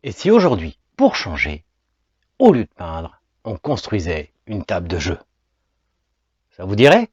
Et si aujourd'hui, pour changer, au lieu de peindre, on construisait une table de jeu? Ça vous dirait?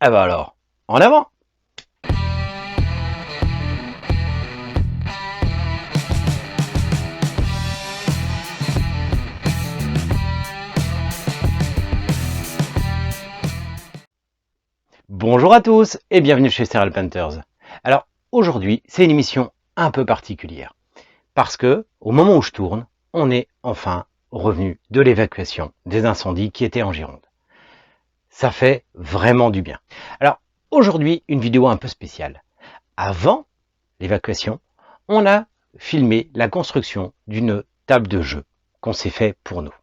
Eh ben alors, en avant! Bonjour à tous et bienvenue chez Sterile Painters. Alors aujourd'hui, c'est une émission un peu particulière parce que au moment où je tourne, on est enfin revenu de l'évacuation des incendies qui étaient en Gironde. Ça fait vraiment du bien. Alors aujourd'hui, une vidéo un peu spéciale. Avant l'évacuation, on a filmé la construction d'une table de jeu qu'on s'est fait pour nous.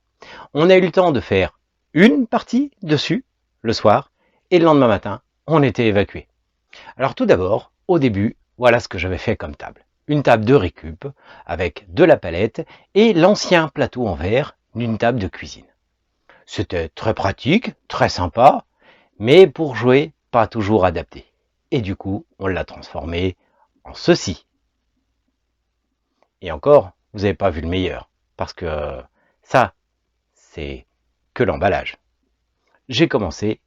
On a eu le temps de faire une partie dessus le soir et le lendemain matin, on était évacué. Alors tout d'abord, au début, voilà ce que j'avais fait comme table. Une table de récup avec de la palette et l'ancien plateau en verre d'une table de cuisine. C'était très pratique, très sympa, mais pour jouer, pas toujours adapté. Et du coup, on l'a transformé en ceci. Et encore, vous n'avez pas vu le meilleur, parce que ça, c'est que l'emballage. J'ai commencé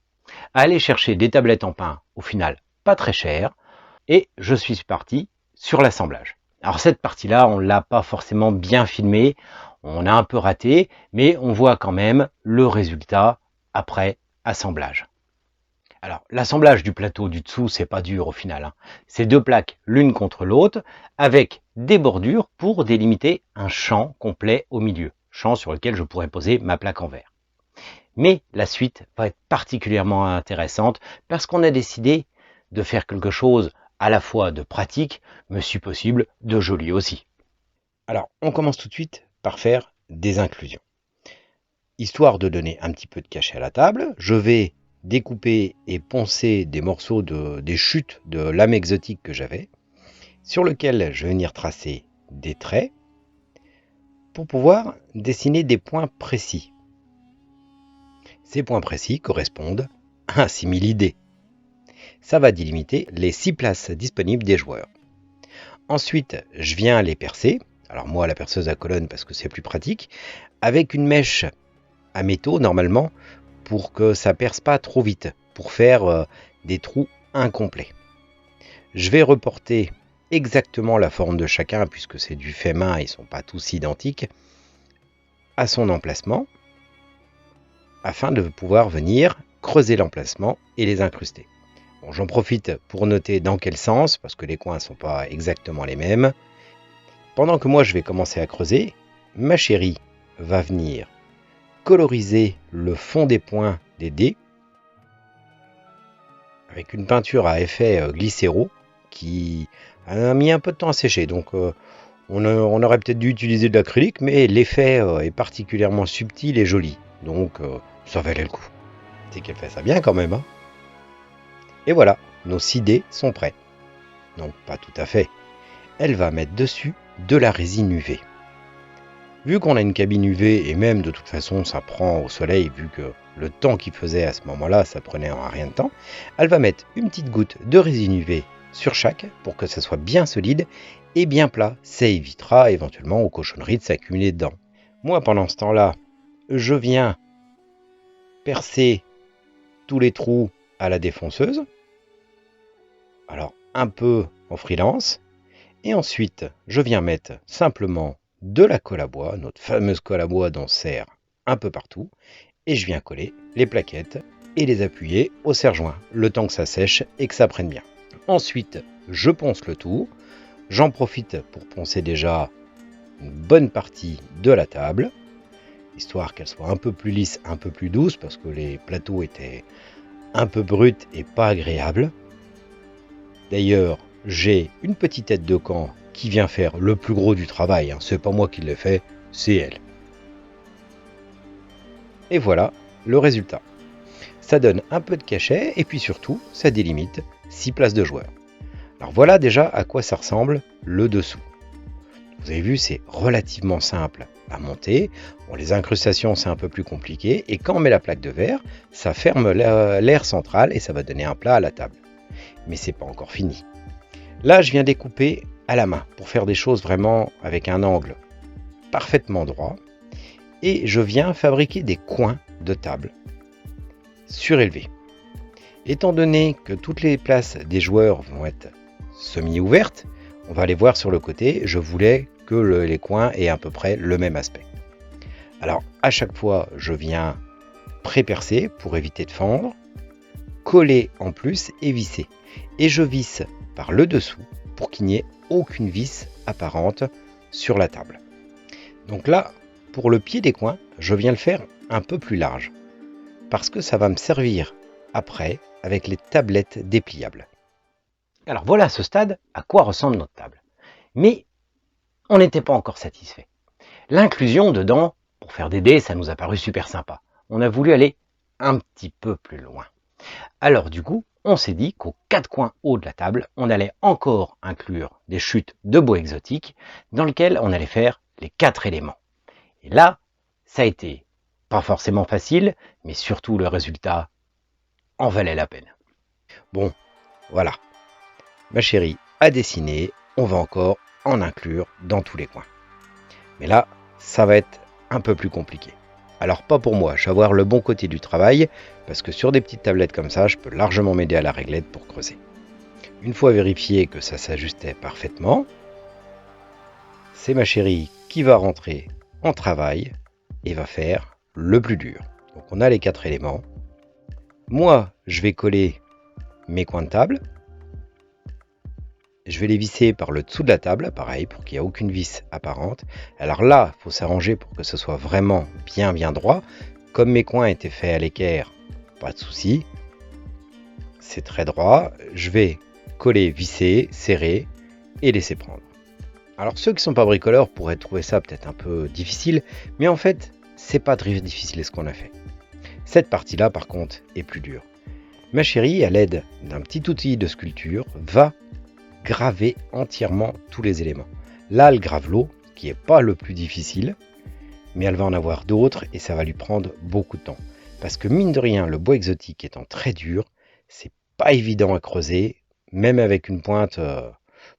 à aller chercher des tablettes en pain, au final pas très chères, et je suis parti sur l'assemblage. Alors cette partie-là, on ne l'a pas forcément bien filmée, on a un peu raté, mais on voit quand même le résultat après assemblage. Alors l'assemblage du plateau du dessous, c'est pas dur au final. C'est deux plaques l'une contre l'autre, avec des bordures pour délimiter un champ complet au milieu, champ sur lequel je pourrais poser ma plaque en verre. Mais la suite va être particulièrement intéressante parce qu'on a décidé de faire quelque chose à la fois de pratique, mais si possible de joli aussi. Alors, on commence tout de suite par faire des inclusions. Histoire de donner un petit peu de cachet à la table, je vais découper et poncer des morceaux des chutes de lame exotique que j'avais, sur lequel je vais venir tracer des traits pour pouvoir dessiner des points précis. Ces points précis correspondent à un simili-dé. Ça va délimiter les 6 places disponibles des joueurs. Ensuite, je viens les percer, alors moi la perceuse à colonne parce que c'est plus pratique, avec une mèche à métaux normalement pour que ça perce pas trop vite, pour faire des trous incomplets. Je vais reporter exactement la forme de chacun, puisque c'est du fait main, ils ne sont pas tous identiques, à son emplacement, afin de pouvoir venir creuser l'emplacement et les incruster. Bon, j'en profite pour noter dans quel sens, parce que les coins ne sont pas exactement les mêmes. Pendant que moi je vais commencer à creuser, ma chérie va venir coloriser le fond des points des dés avec une peinture à effet glycéro qui a mis un peu de temps à sécher. Donc on aurait peut-être dû utiliser de l'acrylique, mais l'effet est particulièrement subtil et joli. Donc ça valait le coup. C'est qu'elle fait ça bien quand même. Et voilà, nos 6 dés sont prêts. Non, pas tout à fait. Elle va mettre dessus de la résine UV. Vu qu'on a une cabine UV, et même de toute façon ça prend au soleil, vu que le temps qu'il faisait à ce moment-là, ça prenait rien de temps, elle va mettre une petite goutte de résine UV sur chaque pour que ça soit bien solide et bien plat. Ça évitera éventuellement aux cochonneries de s'accumuler dedans. Moi, pendant ce temps-là, je viens percer tous les trous à la défonceuse. Alors, un peu en freelance. Et ensuite, je viens mettre simplement de la colle à bois, notre fameuse colle à bois dont on sert un peu partout. Et je viens coller les plaquettes et les appuyer au serre-joint, le temps que ça sèche et que ça prenne bien. Ensuite, je ponce le tout. J'en profite pour poncer déjà une bonne partie de la table, histoire qu'elle soit un peu plus lisse, un peu plus douce, parce que les plateaux étaient un peu bruts et pas agréables. D'ailleurs, j'ai une petite tête de camp qui vient faire le plus gros du travail. C'est pas moi qui l'ai fait, c'est elle. Et voilà le résultat. Ça donne un peu de cachet et puis surtout, ça délimite 6 places de joueurs. Alors voilà déjà à quoi ça ressemble le dessous. Vous avez vu, c'est relativement simple à monter. Bon, les incrustations, c'est un peu plus compliqué. Et quand on met la plaque de verre, ça ferme l'air central et ça va donner un plat à la table. Mais c'est pas encore fini. Là, je viens découper à la main pour faire des choses vraiment avec un angle parfaitement droit et je viens fabriquer des coins de table surélevés. Étant donné que toutes les places des joueurs vont être semi-ouvertes, on va les voir sur le côté, je voulais que les coins aient à peu près le même aspect. Alors à chaque fois, je viens pré-percer pour éviter de fendre, coller en plus et visser. Et je visse par le dessous pour qu'il n'y ait aucune vis apparente sur la table. Donc là, pour le pied des coins, je viens le faire un peu plus large parce que ça va me servir après avec les tablettes dépliables. Alors voilà à ce stade à quoi ressemble notre table. Mais on n'était pas encore satisfait. L'inclusion dedans, pour faire des dés, ça nous a paru super sympa. On a voulu aller un petit peu plus loin. Alors du coup, on s'est dit qu'aux 4 coins hauts de la table, on allait encore inclure des chutes de bois exotique dans lesquelles on allait faire les 4 éléments. Et là, ça a été pas forcément facile, mais surtout le résultat en valait la peine. Bon, voilà. Ma chérie a dessiné, on va encore en inclure dans tous les coins. Mais là, ça va être un peu plus compliqué. Alors pas pour moi, je vais avoir le bon côté du travail, parce que sur des petites tablettes comme ça, je peux largement m'aider à la réglette pour creuser. Une fois vérifié que ça s'ajustait parfaitement, c'est ma chérie qui va rentrer en travail et va faire le plus dur. Donc on a les 4 éléments. Moi, je vais coller mes coins de table. Je vais les visser par le dessous de la table, pareil, pour qu'il n'y ait aucune vis apparente. Alors là, il faut s'arranger pour que ce soit vraiment bien droit. Comme mes coins étaient faits à l'équerre, pas de souci. C'est très droit. Je vais coller, visser, serrer et laisser prendre. Alors ceux qui ne sont pas bricoleurs pourraient trouver ça peut-être un peu difficile, mais en fait, c'est pas très difficile ce qu'on a fait. Cette partie-là, par contre, est plus dure. Ma chérie, à l'aide d'un petit outil de sculpture, va graver entièrement tous les éléments. Là, elle grave l'eau, qui n'est pas le plus difficile, mais elle va en avoir d'autres et ça va lui prendre beaucoup de temps. Parce que mine de rien, le bois exotique étant très dur, c'est pas évident à creuser, même avec une pointe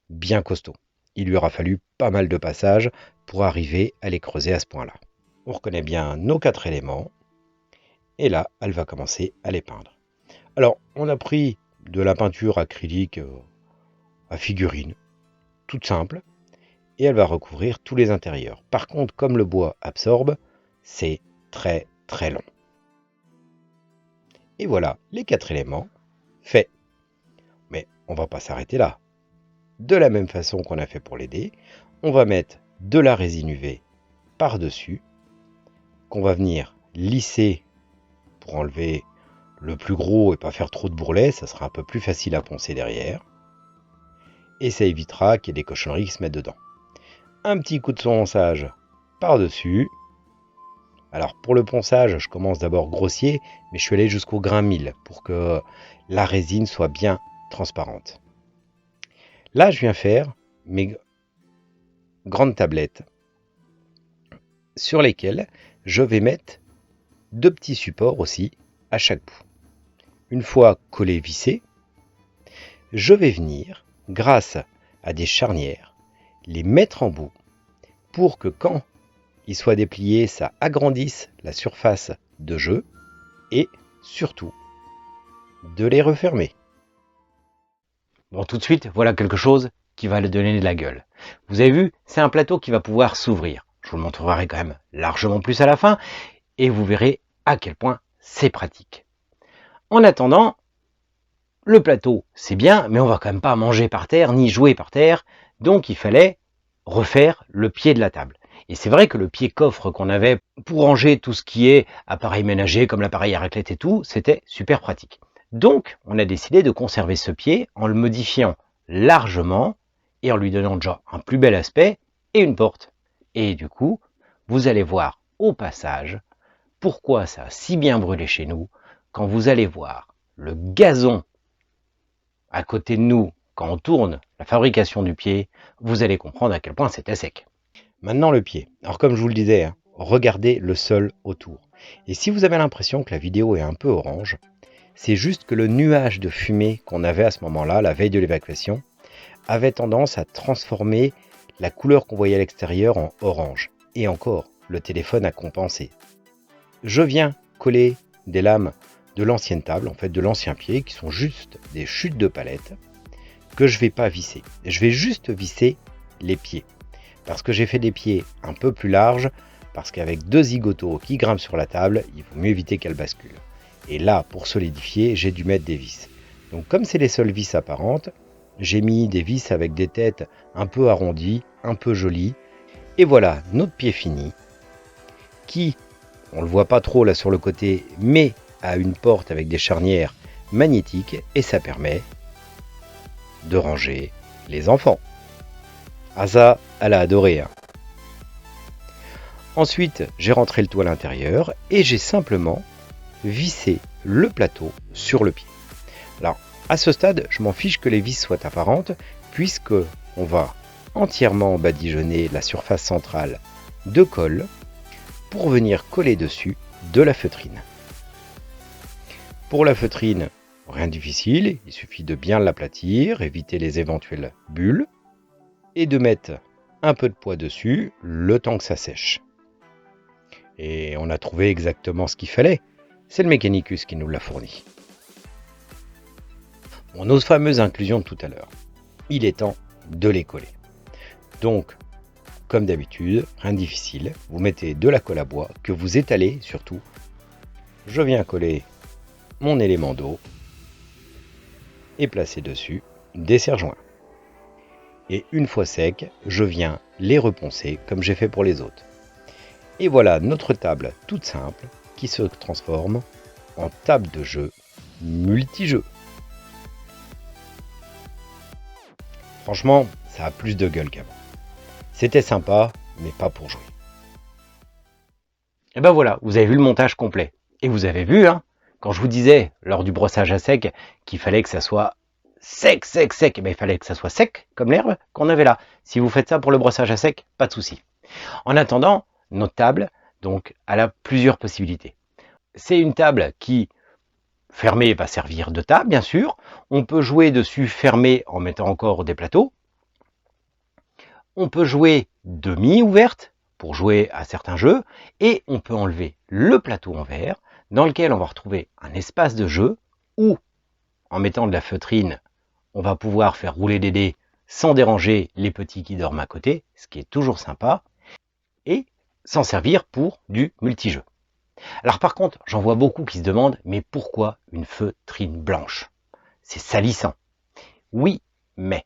bien costaud. Il lui aura fallu pas mal de passages pour arriver à les creuser à ce point-là. On reconnaît bien nos 4 éléments, et là, elle va commencer à les peindre. Alors, on a pris de la peinture acrylique à figurine, toute simple, et elle va recouvrir tous les intérieurs. Par contre, comme le bois absorbe, c'est très long. Et voilà, les 4 éléments faits. Mais on va pas s'arrêter là. De la même façon qu'on a fait pour les dés, on va mettre de la résine UV par-dessus, qu'on va venir lisser pour enlever le plus gros et pas faire trop de bourrelets, ça sera un peu plus facile à poncer derrière. Et ça évitera qu'il y ait des cochonneries qui se mettent dedans. Un petit coup de ponçage par-dessus. Alors pour le ponçage, je commence d'abord grossier, mais je suis allé jusqu'au grain 1000 pour que la résine soit bien transparente. Là, je viens faire mes grandes tablettes sur lesquelles je vais mettre 2 petits supports aussi à chaque bout. Une fois collé vissé, je vais venir, grâce à des charnières, les mettre en bout pour que quand ils soient dépliés, ça agrandisse la surface de jeu et surtout de les refermer. Bon, tout de suite, voilà quelque chose qui va le donner de la gueule. Vous avez vu, c'est un plateau qui va pouvoir s'ouvrir. Je vous le montrerai quand même largement plus à la fin et vous verrez à quel point c'est pratique. En attendant, le plateau, c'est bien, mais on va quand même pas manger par terre ni jouer par terre, donc il fallait refaire le pied de la table. Et c'est vrai que le pied coffre qu'on avait pour ranger tout ce qui est appareil ménager comme l'appareil à raclette et tout, c'était super pratique. Donc, on a décidé de conserver ce pied en le modifiant largement et en lui donnant déjà un plus bel aspect et une porte. Et du coup, vous allez voir au passage pourquoi ça a si bien brûlé chez nous quand vous allez voir le gazon à côté de nous quand on tourne la fabrication du pied, vous allez comprendre à quel point c'était sec. Maintenant le pied. Alors comme je vous le disais, regardez le sol autour. Et si vous avez l'impression que la vidéo est un peu orange, c'est juste que le nuage de fumée qu'on avait à ce moment-là, la veille de l'évacuation, avait tendance à transformer la couleur qu'on voyait à l'extérieur en orange. Et encore, le téléphone a compensé. Je viens coller des lames de l'ancienne table, en fait de l'ancien pied, qui sont juste des chutes de palette, que je ne vais pas visser. Je vais juste visser les pieds. Parce que j'ai fait des pieds un peu plus larges, parce qu'avec 2 zigotos qui grimpent sur la table, il vaut mieux éviter qu'elle bascule. Et là, pour solidifier, j'ai dû mettre des vis. Donc comme c'est les seules vis apparentes, j'ai mis des vis avec des têtes un peu arrondies, un peu jolies. Et voilà notre pied fini, qui, on le voit pas trop là sur le côté, mais a une porte avec des charnières magnétiques, et ça permet de ranger les enfants. Asa, elle a adoré. Ensuite, j'ai rentré le tout à l'intérieur et j'ai simplement vissé le plateau sur le pied. Alors, à ce stade, je m'en fiche que les vis soient apparentes, puisque on va entièrement badigeonner la surface centrale de colle pour venir coller dessus de la feutrine. Pour la feutrine, rien de difficile, il suffit de bien l'aplatir, éviter les éventuelles bulles, et de mettre un peu de poids dessus le temps que ça sèche. Et on a trouvé exactement ce qu'il fallait. C'est le Mechanicus qui nous l'a fourni. Bon, nos fameuses inclusions de tout à l'heure. Il est temps de les coller. Donc, comme d'habitude, rien de difficile. Vous mettez de la colle à bois que vous étalez surtout. Je viens coller mon élément d'eau et placer dessus des serre-joints. Et une fois sec, je viens les reponcer comme j'ai fait pour les autres. Et voilà notre table toute simple qui se transforme en table de jeu multijeu. Franchement, ça a plus de gueule qu'avant. C'était sympa, mais pas pour jouer. Et ben voilà, vous avez vu le montage complet. Et vous avez vu, quand je vous disais lors du brossage à sec qu'il fallait que ça soit sec, et ben il fallait que ça soit sec comme l'herbe qu'on avait là. Si vous faites ça pour le brossage à sec, pas de souci. En attendant, notre table, donc, elle a plusieurs possibilités. C'est une table qui, fermée, va servir de table, bien sûr. On peut jouer dessus fermé en mettant encore des plateaux. On peut jouer demi-ouverte pour jouer à certains jeux. Et on peut enlever le plateau en verre, dans lequel on va retrouver un espace de jeu où, en mettant de la feutrine, on va pouvoir faire rouler des dés sans déranger les petits qui dorment à côté, ce qui est toujours sympa. Et s'en servir pour du multijeu. Alors par contre, j'en vois beaucoup qui se demandent, mais pourquoi une feutrine blanche? C'est salissant. Oui, mais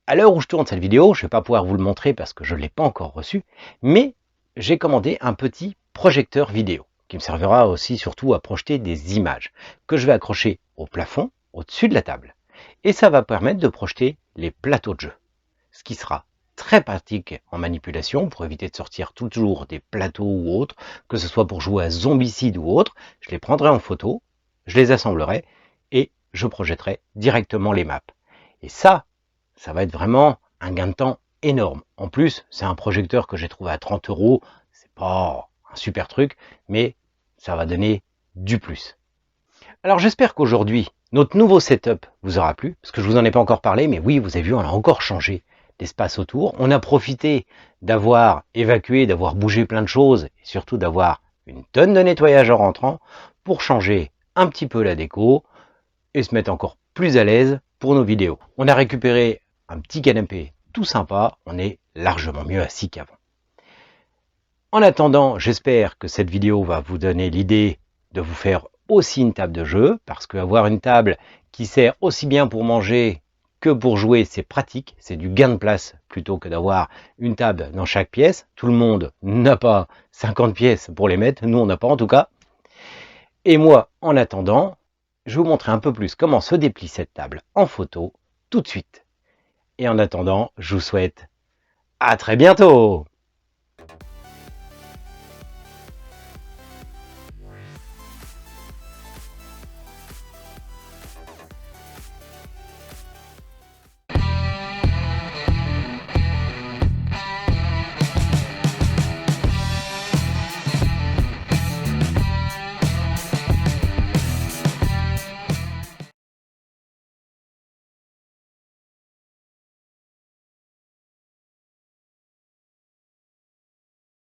à l'heure où je tourne cette vidéo, je ne vais pas pouvoir vous le montrer parce que je ne l'ai pas encore reçu, mais j'ai commandé un petit projecteur vidéo qui me servira aussi surtout à projeter des images que je vais accrocher au plafond, au-dessus de la table. Et ça va permettre de projeter les plateaux de jeu, ce qui sera très pratique en manipulation pour éviter de sortir toujours des plateaux ou autres, que ce soit pour jouer à Zombicide ou autre. Je les prendrai en photo, je les assemblerai et je projetterai directement les maps. Et ça va être vraiment un gain de temps énorme. En plus, c'est un projecteur que j'ai trouvé à 30 €. C'est pas un super truc, mais ça va donner du plus. Alors j'espère qu'aujourd'hui, notre nouveau setup vous aura plu, parce que je vous en ai pas encore parlé, mais oui, vous avez vu, on a encore changé d'espace autour. On a profité d'avoir évacué, d'avoir bougé plein de choses, et surtout d'avoir une tonne de nettoyage en rentrant, pour changer un petit peu la déco, et se mettre encore plus à l'aise pour nos vidéos. On a récupéré un petit canapé tout sympa, on est largement mieux assis qu'avant. En attendant, j'espère que cette vidéo va vous donner l'idée de vous faire aussi une table de jeu, parce qu'avoir une table qui sert aussi bien pour manger que pour jouer, c'est pratique, c'est du gain de place plutôt que d'avoir une table dans chaque pièce. Tout le monde n'a pas 50 pièces pour les mettre, nous on n'a pas en tout cas. Et moi, en attendant, je vais vous montrer un peu plus comment se déplie cette table en photo tout de suite. Et en attendant, je vous souhaite à très bientôt!